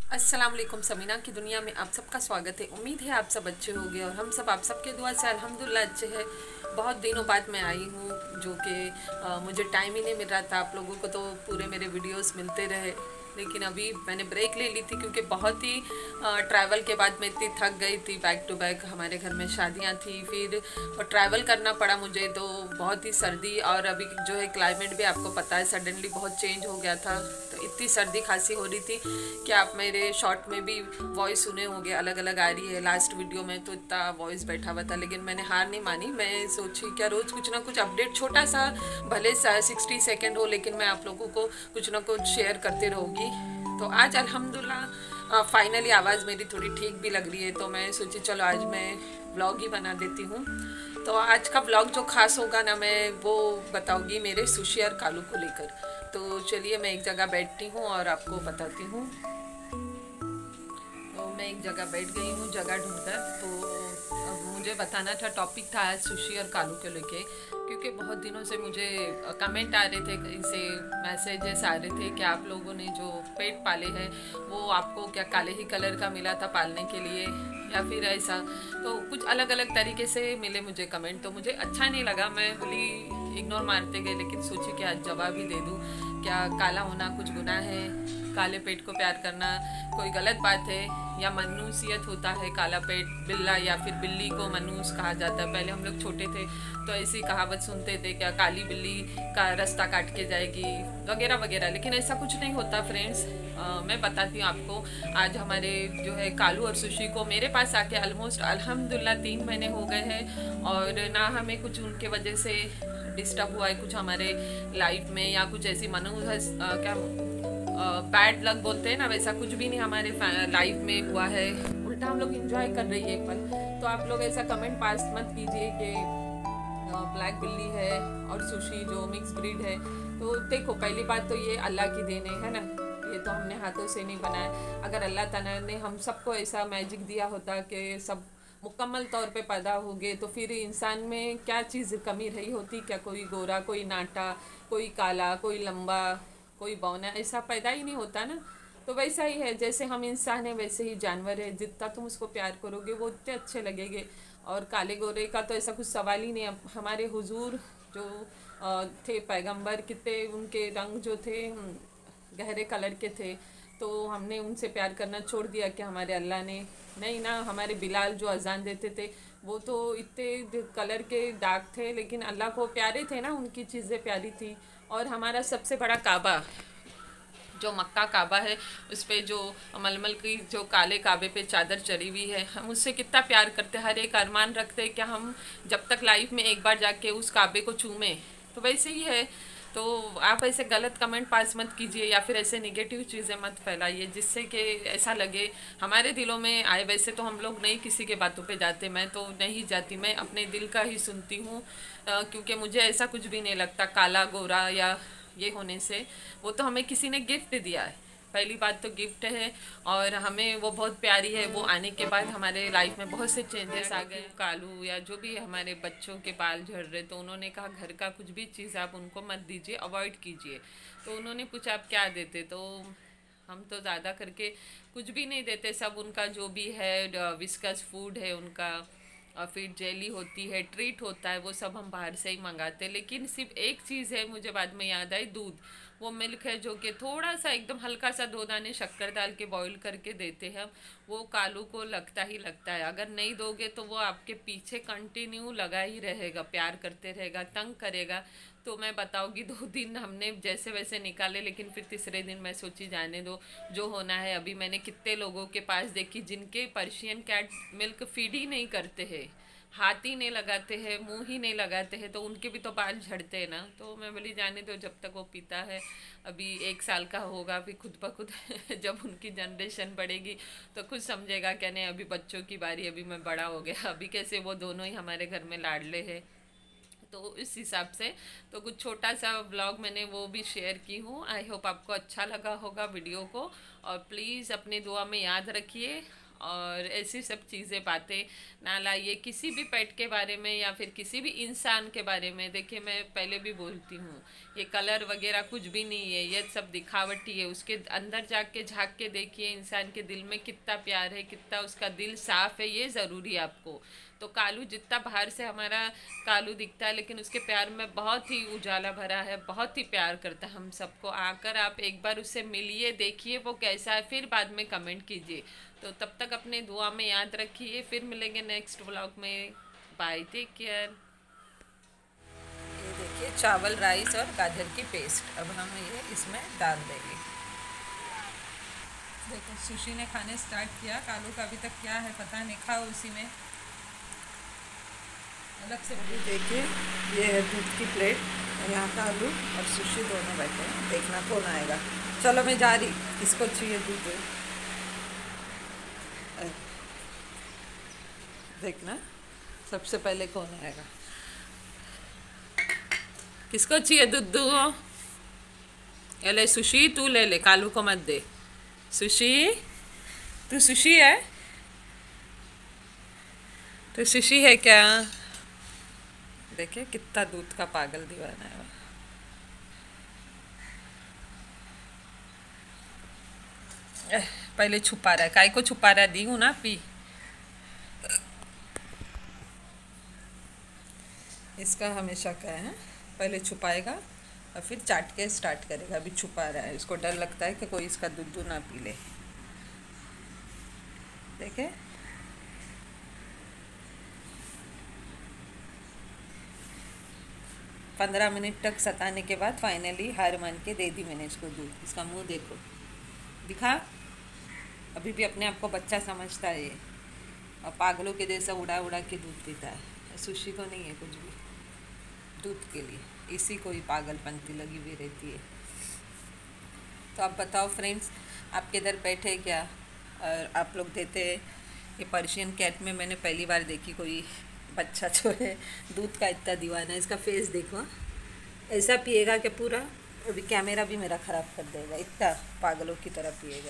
अस्सलाम वालेकुम। समीना की दुनिया में आप सबका स्वागत है। उम्मीद है आप सब अच्छे होंगे और हम सब आप सबके दुआ से अल्हम्दुलिल्लाह अच्छे हैं। बहुत दिनों बाद मैं आई हूँ, जो कि मुझे टाइम ही नहीं मिल रहा था। आप लोगों को तो पूरे मेरे वीडियोस मिलते रहे, लेकिन अभी मैंने ब्रेक ले ली थी क्योंकि बहुत ही ट्रैवल के बाद मैं इतनी थक गई थी। बैक टू बैक हमारे घर में शादियाँ थी, फिर और ट्रैवल करना पड़ा मुझे, तो बहुत ही सर्दी और अभी जो है क्लाइमेट भी आपको पता है सडनली बहुत चेंज हो गया था, तो इतनी सर्दी खांसी हो रही थी कि आप मेरे शॉर्ट में भी वॉइस सुने होंगे अलग अलग आ रही है। लास्ट वीडियो में तो इतना वॉइस बैठा हुआ था, लेकिन मैंने हार नहीं मानी। मैं सोची क्या रोज़ कुछ ना कुछ अपडेट, छोटा सा भले 60 सेकेंड हो, लेकिन मैं आप लोगों को कुछ ना कुछ शेयर करते रहूँगी। तो आज अल्हम्दुलिल्लाह फाइनली आवाज़ मेरी थोड़ी ठीक भी लग रही है, तो मैं सोची चलो आज मैं व्लॉग ही बना देती हूँ। तो आज का व्लॉग जो खास होगा ना, मैं वो बताऊँगी मेरे सुशी और कालू को लेकर। तो चलिए मैं एक जगह बैठती हूँ और आपको बताती हूँ। तो मैं एक जगह बैठ गई हूँ जगह ढूंढकर। तो अब मुझे बताना था, टॉपिक था आज सुशी और कालू को लेके, क्योंकि बहुत दिनों से मुझे कमेंट आ रहे थे, कहीं से मैसेजेस आ रहे थे कि आप लोगों ने जो पेट पाले हैं वो आपको क्या काले ही कलर का मिला था पालने के लिए या फिर ऐसा। तो कुछ अलग अलग तरीके से मिले मुझे कमेंट, तो मुझे अच्छा नहीं लगा। मैं बोली इग्नोर मारते गए, लेकिन सोची कि आज जवाब ही दे दूँ। क्या काला होना कुछ गुनाह है? काले पेट को प्यार करना कोई गलत बात है या मनुष्यत होता है? काला पेट बिल्ला या फिर बिल्ली को मनुष्य कहा जाता है। पहले हम लोग छोटे थे तो ऐसी कहावत सुनते थे, क्या काली बिल्ली का रास्ता काट के जाएगी वगैरह वगैरह, लेकिन ऐसा कुछ नहीं होता फ्रेंड्स। मैं बताती हूँ आपको। आज हमारे जो है कालू और सुशी को मेरे पास आके ऑलमोस्ट अल्हम्दुलिल्लाह 3 महीने हो गए हैं, और ना हमें कुछ उनके वजह से डिस्टर्ब हुआ है कुछ हमारे लाइफ में, या कुछ ऐसी क्या बैड लक बोलते हैं ना, वैसा कुछ भी नहीं हमारे लाइफ में हुआ है। उल्टा हम लोग इंजॉय कर रही है पल। तो आप लोग ऐसा कमेंट पास मत कीजिए कि ब्लैक बिल्ली है और सुशी जो मिक्स ब्रीड है। तो देखो, पहली बात तो ये अल्लाह की देन है ना, ये तो हमने हाथों से नहीं बनाया। अगर अल्लाह ताला ने हम सबको ऐसा मैजिक दिया होता कि सब मुकम्मल तौर पे पैदा हो गए, तो फिर इंसान में क्या चीज़ कमी रही होती क्या? कोई गोरा, कोई नाटा, कोई काला, कोई लंबा, कोई बौना, ऐसा पैदा ही नहीं होता ना। तो वैसा ही है, जैसे हम इंसान हैं वैसे ही जानवर है। जितना तुम उसको प्यार करोगे वो उतने अच्छे लगेंगे। और काले गोरे का तो ऐसा कुछ सवाल ही नहीं। अब हमारे हुजूर जो थे पैगंबर, कितने उनके रंग जो थे गहरे कलर के थे, तो हमने उनसे प्यार करना छोड़ दिया कि हमारे अल्लाह ने? नहीं ना। हमारे बिलाल जो अजान देते थे वो तो इतने कलर के डार्क थे, लेकिन अल्लाह को प्यारे थे ना, उनकी चीज़ें प्यारी थी। और हमारा सबसे बड़ा काबा, जो मक्का काबा है, उस पर जो मलमल की जो काले काबे पे चादर चढ़ी हुई है, हम उससे कितना प्यार करते, हर एक अरमान रखते हैं कि हम जब तक लाइफ में एक बार जाके उस काबे को चूमें। तो वैसे ही है। तो आप ऐसे गलत कमेंट पास मत कीजिए या फिर ऐसे नेगेटिव चीज़ें मत फैलाइए जिससे कि ऐसा लगे हमारे दिलों में आए। वैसे तो हम लोग नहीं किसी के बातों पे जाते, मैं तो नहीं जाती, मैं अपने दिल का ही सुनती हूँ। क्योंकि मुझे ऐसा कुछ भी नहीं लगता काला गोरा या ये होने से। वो तो हमें किसी ने गिफ्ट दिया है, पहली बात तो गिफ्ट है, और हमें वो बहुत प्यारी है। वो आने के बाद हमारे लाइफ में बहुत से चेंजेस आ गए। कालू या जो भी हमारे बच्चों के बाल झड़ रहे, तो उन्होंने कहा घर का कुछ भी चीज़ आप उनको मत दीजिए, अवॉइड कीजिए। तो उन्होंने पूछा आप क्या देते, तो हम तो ज़्यादा करके कुछ भी नहीं देते, सब उनका जो भी है विस्कस फूड है उनका, और फिर जेली होती है, ट्रीट होता है, वो सब हम बाहर से ही मंगाते हैं। लेकिन सिर्फ एक चीज़ है मुझे बाद में याद आई, दूध। वो मिल्क है जो कि थोड़ा सा एकदम हल्का सा 2 दाने शक्कर डाल के बॉईल करके देते हैं। वो कालू को लगता ही लगता है, अगर नहीं दोगे तो वो आपके पीछे कंटिन्यू लगा ही रहेगा, प्यार करते रहेगा, तंग करेगा। तो मैं बताऊँगी 2 दिन हमने जैसे वैसे निकाले, लेकिन फिर तीसरे दिन मैं सोची जाने दो, जो होना है। अभी मैंने कितने लोगों के पास देखी जिनके पर्शियन कैट मिल्क फीड ही नहीं करते हैं, हाथ ही नहीं लगाते हैं, मुंह ही नहीं लगाते हैं, तो उनके भी तो बाल झड़ते हैं ना। तो मैं बोली जाने दो, जब तक वो पीता है। अभी 1 साल का होगा, अभी खुद ब खुद जब उनकी जनरेशन बढ़ेगी तो खुद समझेगा क्या नहीं, अभी बच्चों की बारी, अभी मैं बड़ा हो गया। अभी कैसे वो दोनों ही हमारे घर में लाडले हैं। तो इस हिसाब से तो कुछ छोटा सा व्लॉग मैंने वो भी शेयर की हूँ। आई होप आपको अच्छा लगा होगा वीडियो को, और प्लीज़ अपनी दुआ में याद रखिए। और ऐसी सब चीज़ें बातें ना लाइए किसी भी पेट के बारे में या फिर किसी भी इंसान के बारे में। देखिए मैं पहले भी बोलती हूँ, ये कलर वगैरह कुछ भी नहीं है, ये सब दिखावटी है। उसके अंदर जाके झांक के देखिए इंसान के दिल में कितना प्यार है, कितना उसका दिल साफ है, ये ज़रूरी है आपको। तो कालू जितना बाहर से हमारा कालू दिखता है, लेकिन उसके प्यार में बहुत ही उजाला भरा है, बहुत ही प्यार करता है हम सबको। आकर आप एक बार उससे मिलिए, देखिए वो कैसा है, फिर बाद में कमेंट कीजिए। तो तब तक अपने दुआ में याद रखिए, फिर मिलेंगे नेक्स्ट व्लॉग में। Bye, take care. ये देखिए चावल, राइस और गाजर की पेस्ट, अब हम ये इसमें डाल देंगे। देखो सुशी ने खाने स्टार्ट किया, कालू का अभी तक क्या है पता नहीं, खाओ उसी में अलग से। देखिए ये है दूध की प्लेट, यहाँ कालू और सुशी दोनों बैठे हैं, देखना कौन आएगा। चलो मैं जा रही, किसको चाहिए दूध देखना सबसे पहले कौन आएगा। किसको चाहिए दूध? ये ले सुशी, तू ले ले, कालू को मत दे। सुशी, तू सुशी है? तो सुशी है क्या? देखिए कितना दूध का पागल दीवाना है। पहले छुपा रहा है, काय को छुपा रहा है? दी हूँ ना, पी। इसका हमेशा क्या है, पहले छुपाएगा और फिर चाट के स्टार्ट करेगा। अभी छुपा रहा है, इसको डर लगता है कि कोई इसका दूध ना पी ले। देखे 15 मिनट तक सताने के बाद फाइनली हार मान के दे दी मैंने इसको दूध। इसका मुंह देखो, दिखा, अभी भी अपने आप को बच्चा समझता है ये, और पागलों के जैसा उड़ा उड़ा के दूध पीता है। सुशी को नहीं है कुछ भी दूध के लिए, इसी को ही पागलपंती लगी हुई रहती है। तो आप बताओ फ्रेंड्स, आपके इधर बैठे क्या और आप लोग देते हैं? ये पर्शियन कैट में मैंने पहली बार देखी कोई बच्चा जो है दूध का इतना दीवाना है। इसका फेस देखो, ऐसा पिएगा कि पूरा, अभी कैमरा भी मेरा ख़राब कर देगा, इतना पागलों की तरह पिएगा।